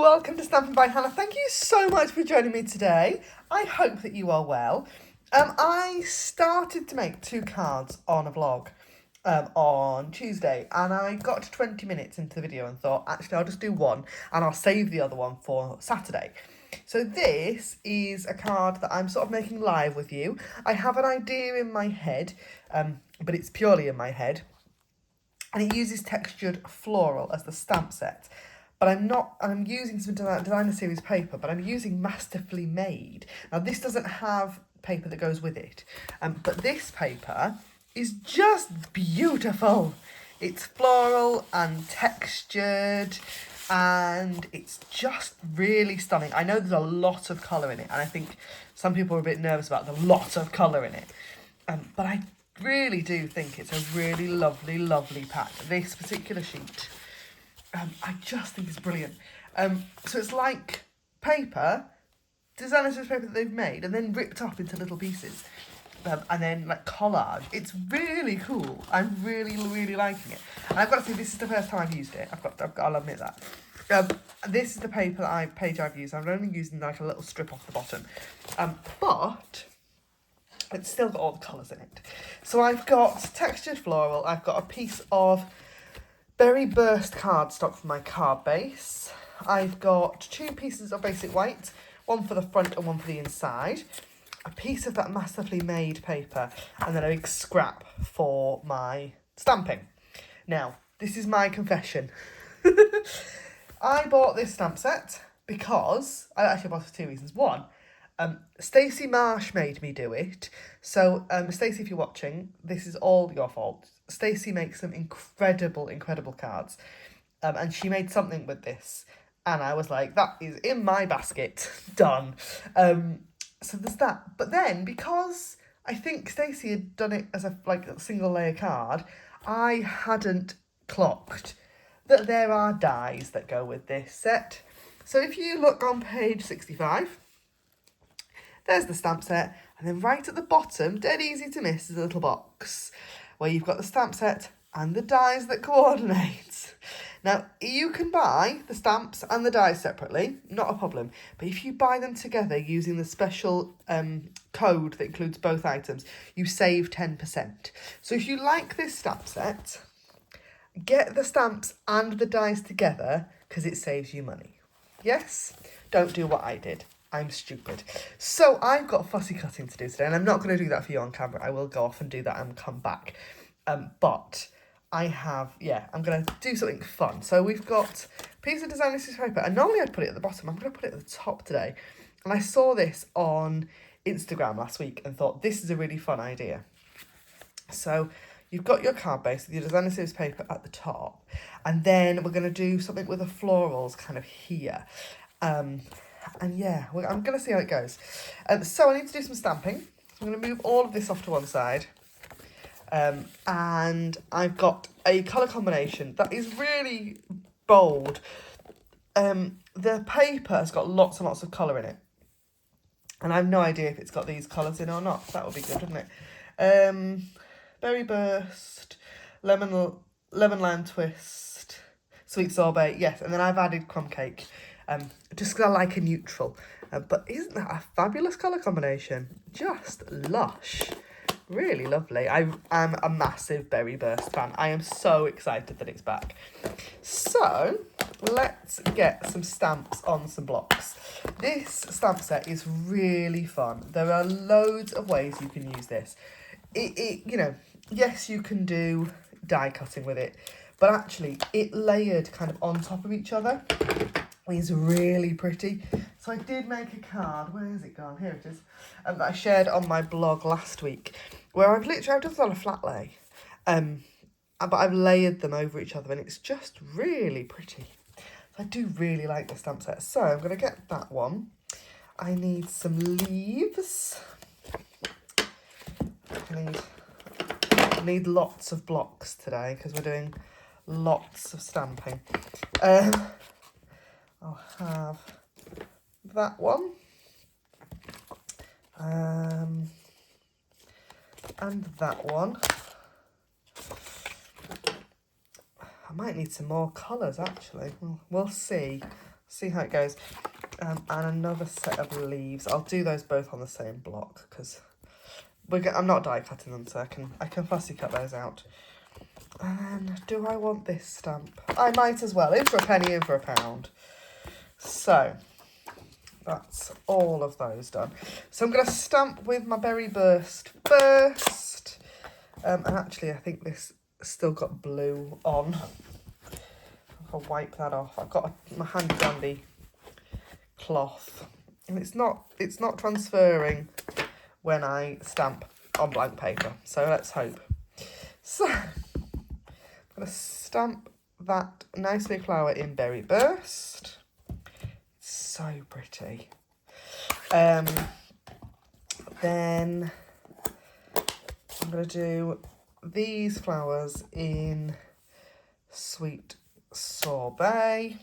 welcome to Stampin' by Hannah. Thank you so much for joining me today. I hope that you are well. I started to make 2 cards on a vlog on Tuesday, and I got to 20 minutes into the video and thought, actually, I'll just do one and I'll save the other one for Saturday. So this is a card that I'm sort of making live with you. I have an idea in my head, but it's purely in my head. And it uses Textured Floral as the stamp set. But I'm using some designer series paper, but I'm using Masterfully Made. Now this doesn't have paper that goes with it, but this paper is just beautiful. It's floral and textured, and it's just really stunning. I know there's a lot of colour in it, and I think some people are a bit nervous about the lot of colour in it, but I really do think it's a really lovely, lovely pack. This particular sheet, I just think it's brilliant. So it's like paper, designer series paper that they've made and then ripped up into little pieces. And then like collage. It's really cool. I'm really, really liking it. And I've got to say, this is the first time I've used it. I'll admit that. This is the page I've used. I'm only using like a little strip off the bottom. But it's still got all the colours in it. So I've got Textured Floral. I've got a piece of Berry Burst cardstock for my card base. I've got 2 pieces of basic white, one for the front and one for the inside. A piece of that Masterfully Made paper, and then a big scrap for my stamping. Now, this is my confession. I bought this stamp set because, I actually bought it for 2 reasons. One, Stacey Marsh made me do it. So, Stacey, if you're watching, this is all your fault. Stacey makes some incredible, incredible cards. And she made something with this. And I was like, that is in my basket. Done. So there's that. But then, because I think Stacey had done it as a single layer card, I hadn't clocked that there are dies that go with this set. So if you look on page 65, there's the stamp set. And then right at the bottom, dead easy to miss, is a little box where you've got the stamp set and the dies that coordinate. Now, you can buy the stamps and the dies separately, not a problem. But if you buy them together using the special code that includes both items, you save 10%. So if you like this stamp set, get the stamps and the dies together because it saves you money. Yes? Don't do what I did. I'm stupid. So I've got fussy cutting to do today, and I'm not going to do that for you on camera. I will go off and do that and come back. But I'm going to do something fun. So we've got a piece of designer series paper, and normally I'd put it at the bottom. I'm going to put it at the top today. And I saw this on Instagram last week and thought, this is a really fun idea. So you've got your card base with your designer series paper at the top, and then we're going to do something with the florals kind of here. And yeah, I'm going to see how it goes. So I need to do some stamping. So I'm going to move all of this off to one side. And I've got a colour combination that is really bold. The paper has got lots and lots of colour in it. And I have no idea if it's got these colours in or not. That would be good, wouldn't it? Berry Burst, Lemon Lime Twist, Sweet Sorbet, yes. And then I've added Crumb Cake. Just because I like a neutral. But isn't that a fabulous colour combination? Just lush. Really lovely. I am a massive Berry Burst fan. I am so excited that it's back. So, let's get some stamps on some blocks. This stamp set is really fun. There are loads of ways you can use this. Yes, you can do die cutting with it, but actually it layered kind of on top of each other is really pretty. So I did make a card, where has it gone? Here it is, that I shared on my blog last week, where I've just done a flat lay, but I've layered them over each other, and it's just really pretty. So I do really like the stamp set. So I'm going to get that one. I need some leaves. I need lots of blocks today because we're doing lots of stamping. I'll have that one. And that one. I might need some more colours, actually. We'll see. See how it goes. And another set of leaves. I'll do those both on the same block because I'm not die cutting them, so I can fussy cut those out. And do I want this stamp? I might as well. In for a penny, in for a pound. So that's all of those done. So I'm going to stamp with my Berry Burst first. And actually, I think this still got blue on. I'll wipe that off. I've got my handy dandy cloth, and it's not transferring when I stamp on blank paper. So let's hope. So I'm going to stamp that nice big flower in Berry Burst. It's so pretty. Then I'm going to do these flowers in Sweet Sorbet.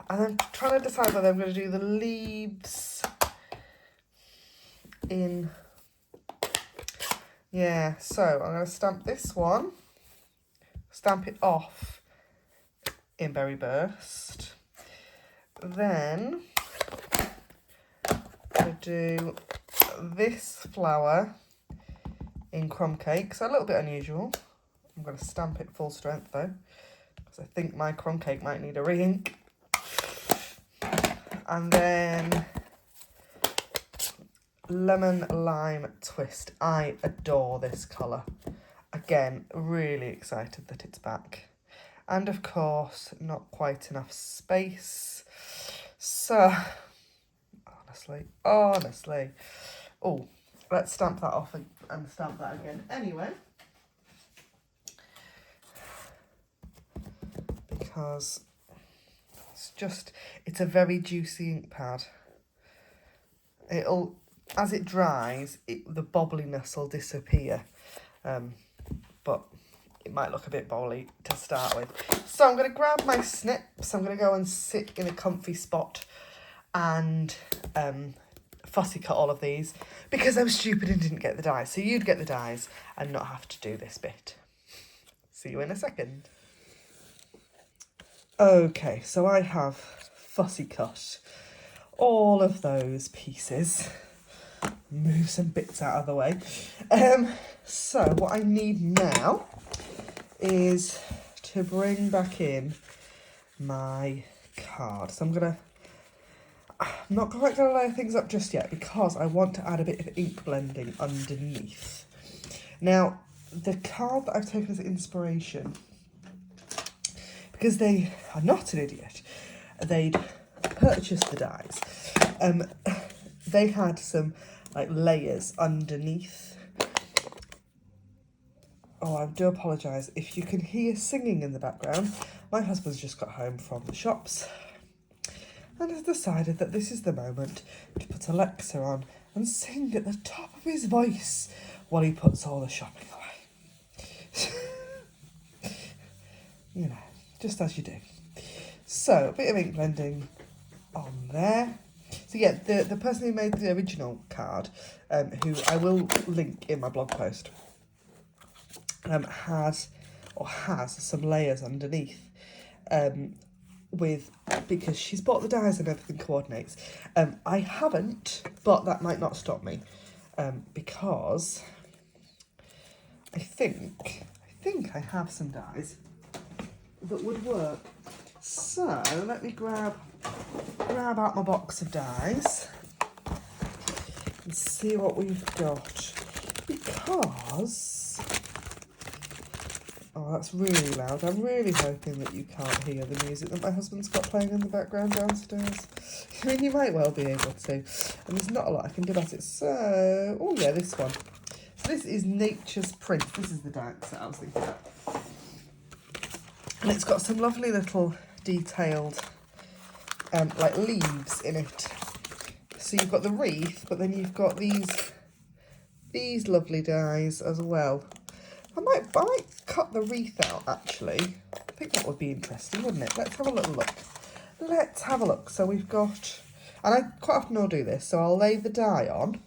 And I'm trying to decide whether I'm going to do the leaves in... Yeah, so I'm going to stamp this one, stamp it off in Berry Burst. Then I'm going to do this flower in Crumb Cake. So a little bit unusual. I'm going to stamp it full strength though, because I think my crumb cake might need a re-ink. And then Lemon Lime Twist. I adore this colour. Again, really excited that it's back. And of course, not quite enough space. So, honestly. Oh, let's stamp that off and stamp that again anyway. Because it's a very juicy ink pad. As it dries, the bobbliness will disappear. But it might look a bit bowly to start with. So I'm going to grab my snips. I'm going to go and sit in a comfy spot and fussy cut all of these because I'm stupid and didn't get the dies. So you'd get the dies and not have to do this bit. See you in a second. Okay, so I have fussy cut all of those pieces. Move some bits out of the way. So what I need now is to bring back in my card. So I'm not quite going to layer things up just yet because I want to add a bit of ink blending underneath. Now, the card that I've taken as inspiration, because they are not an idiot, they'd purchased the dies. They had some like layers underneath. Oh, I do apologise if you can hear singing in the background. My husband's just got home from the shops and has decided that this is the moment to put Alexa on and sing at the top of his voice while he puts all the shopping away. You know, just as you do. So, a bit of ink blending on there. So yeah, the person who made the original card, who I will link in my blog post, has some layers underneath, because she's bought the dies and everything coordinates. I haven't, but that might not stop me, because I think I have some dies that would work. So let me grab out my box of dies and see what we've got, because oh, that's really loud. I'm really hoping that you can't hear the music that my husband's got playing in the background downstairs. I mean, you might well be able to, and there's not a lot I can do about it. So, oh yeah, this one. So this is Nature's Print. This is the die set I was thinking of. And it's got some lovely little detailed like leaves in it. So you've got the wreath, but then you've got these lovely dies as well. I might cut the wreath out actually. I think that would be interesting, wouldn't it? Let's have a little look. Let's have a look. So we've got, and I quite often will do this, so I'll lay the die on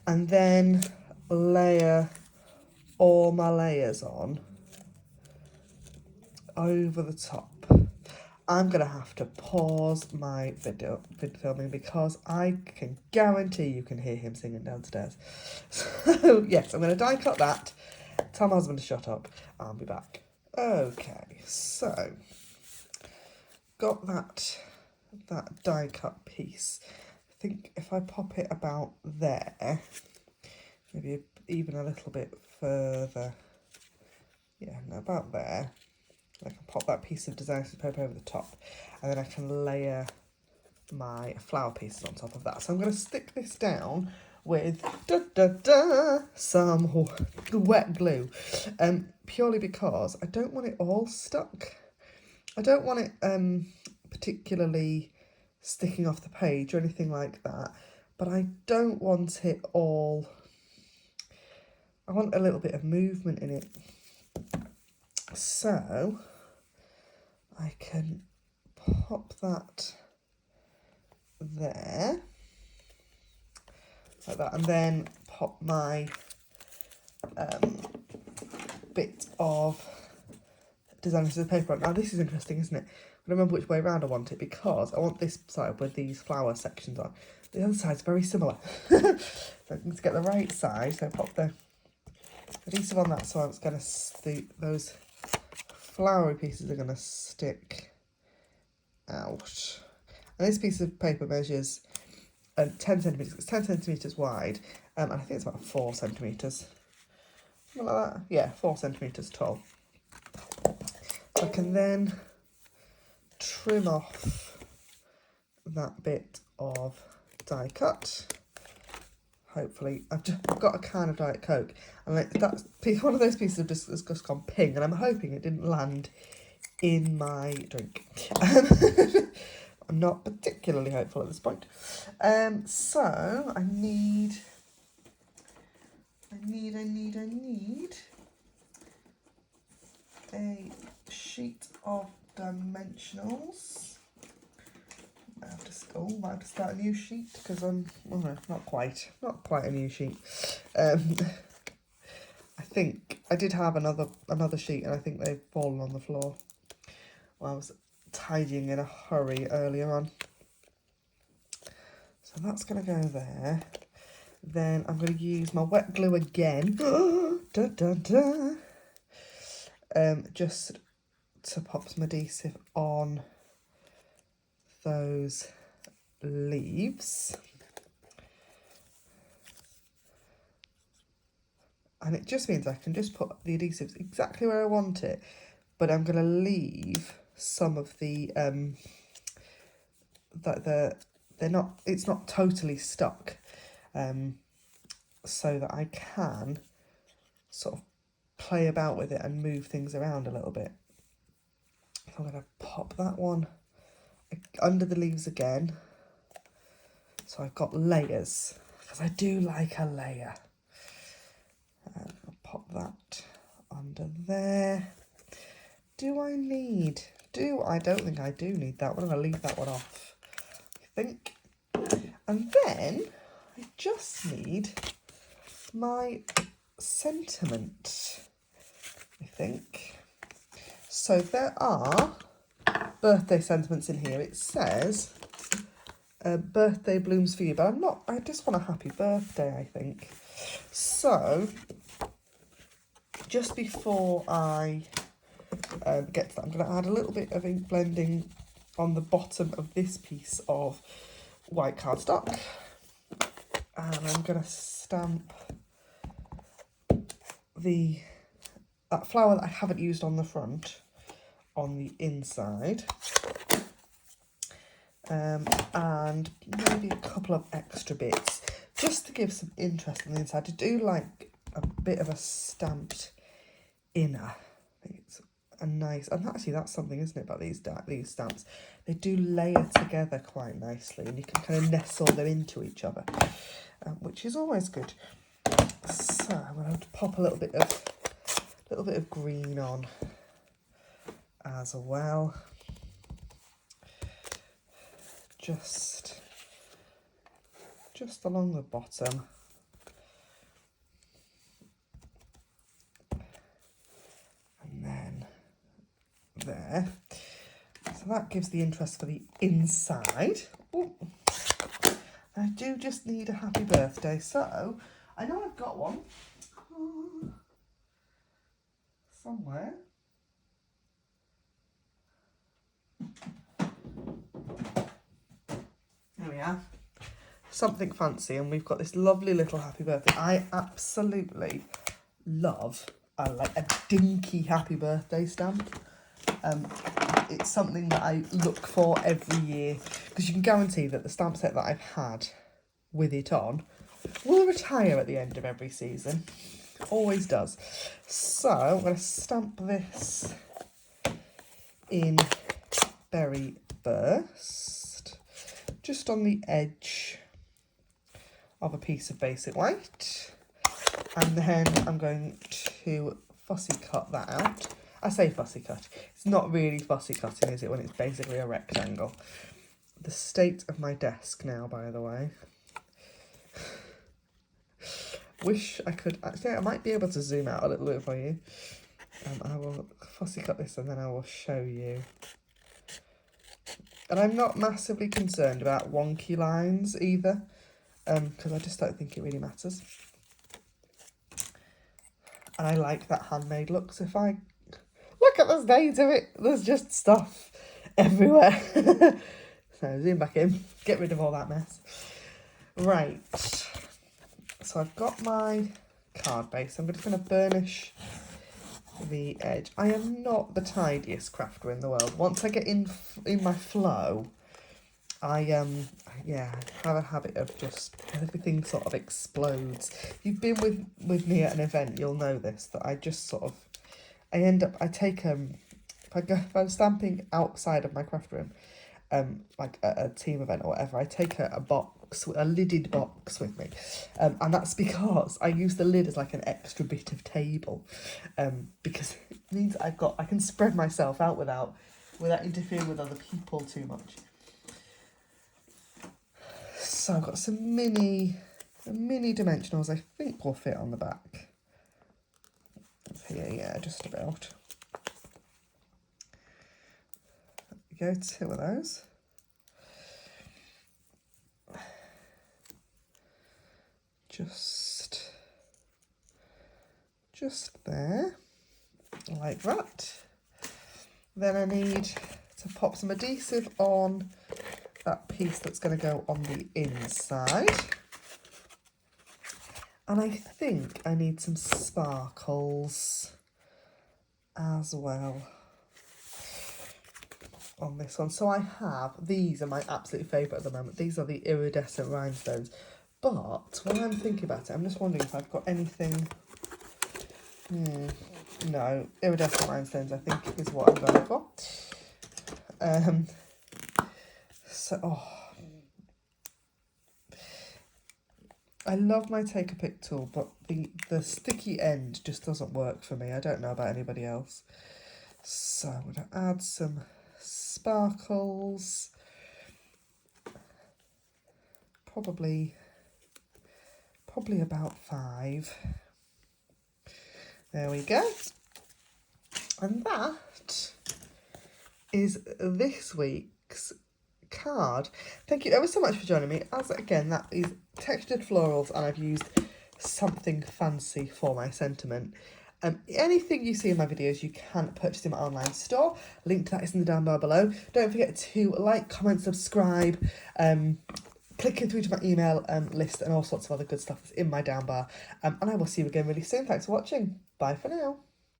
and then layer all my layers on over the top. I'm going to have to pause my video filming because I can guarantee you can hear him singing downstairs. So, yes, I'm going to die cut that, tell my husband to shut up, I'll be back. Okay, so, got that die cut piece. I think if I pop it about there, maybe even a little bit further, yeah, no, about there, I can pop that piece of design paper over the top, and then I can layer my flower pieces on top of that. So I'm going to stick this down with some wet glue, purely because I don't want it all stuck. I don't want it particularly sticking off the page or anything like that, but I don't want it all, I want a little bit of movement in it. So I can pop that there, like that, and then pop my bit of design piece of paper on. Now this is interesting, isn't it? I don't remember which way around I want it, because I want this side with these flower sections on. The other side's very similar. So I need to get the right side, so pop the adhesive on that, so it's going to, those flowery pieces are going to stick out. And this piece of paper measures 10 centimetres. It's 10 centimetres wide, and I think it's about 4 centimetres. Something like that. Yeah, 4 centimetres tall. So I can then trim off that bit of die cut. Hopefully, I've got a can of Diet Coke, and that's one of those pieces of has just gone ping, and I'm hoping it didn't land in my drink. I'm not particularly hopeful at this point. So I need a sheet of dimensionals. I have to start a new sheet because I'm not quite a new sheet. I think I did have another sheet, and I think they've fallen on the floor while I was tidying in a hurry earlier on. So that's going to go there. Then I'm going to use my wet glue again. Just to pop some adhesive on those leaves. And it just means I can just put the adhesives exactly where I want it, but I'm going to leave some of the it's not totally stuck, so that I can sort of play about with it and move things around a little bit. So I'm going to pop that one under the leaves again, so I've got layers, because I do like a layer. I'll pop that under there. I don't think I do need that one. I'm going to leave that one off, I think. And then I just need my sentiment, I think. So there are birthday sentiments in here. It says, birthday blooms for you, but I just want a happy birthday, I think. So, just before I get to that, I'm going to add a little bit of ink blending on the bottom of this piece of white cardstock, and I'm going to stamp that flower that I haven't used on the front on the inside, and maybe a couple of extra bits just to give some interest on the inside. I do like a bit of a stamped inner. I think it's a nice, and actually that's something, isn't it, about these stamps? They do layer together quite nicely, and you can kind of nestle them into each other, which is always good. So I'm going to pop a little bit of green on as well, just along the bottom. And then there. So So that gives the interest for the inside. Ooh. I do just need a happy birthday, so I know I've got one somewhere. There we are. Something fancy, and we've got this lovely little happy birthday. I absolutely love like a dinky happy birthday stamp. It's something that I look for every year, because you can guarantee that the stamp set that I've had with it on will retire at the end of every season. Always does. So I'm going to stamp this in Berry Burst, just on the edge of a piece of basic white, and then I'm going to fussy cut that out. I say fussy cut, it's not really fussy cutting, is it, when it's basically a rectangle. The state of my desk now, by the way. Wish I could, actually I might be able to zoom out a little bit for you. I will fussy cut this and then I will show you. And I'm not massively concerned about wonky lines either, because I just don't think it really matters. And I like that handmade look, so if I look at the state of it, there's just stuff everywhere. So zoom back in, get rid of all that mess. Right, so I've got my card base. I'm just going to burnish the edge. I am not the tidiest crafter in the world. Once I get in my flow, I have a habit of just everything sort of explodes. If you've been with me at an event, you'll know this, that I just sort of, I take if I'm stamping outside of my craft room, like a team event or whatever, I take a lidded box with me, and that's because I use the lid as like an extra bit of table, because it means I can spread myself out without interfering with other people too much. So I've got some mini dimensionals I think will fit on the back. Here, yeah, just about. There we go, 2 of those. Just there, like that. Then I need to pop some adhesive on that piece that's going to go on the inside. And I think I need some sparkles as well on this one. So I have, these are my absolute favourite at the moment. These are the iridescent rhinestones. But when I'm thinking about it, I'm just wondering if I've got anything. No, iridescent rhinestones I think is what I'm going for. I love my take a pick tool, but the sticky end just doesn't work for me. I don't know about anybody else. So I'm going to add some sparkles. Probably about 5. There we go. And that is this week's card. Thank you ever so much for joining me. As again, that is Textured Florals, and I've used something fancy for my sentiment. Anything you see in my videos, you can purchase in my online store. Link to that is in the down bar below. Don't forget to like, comment, subscribe, clicking through to my email list and all sorts of other good stuff that's in my down bar. And I will see you again really soon. Thanks for watching. Bye for now.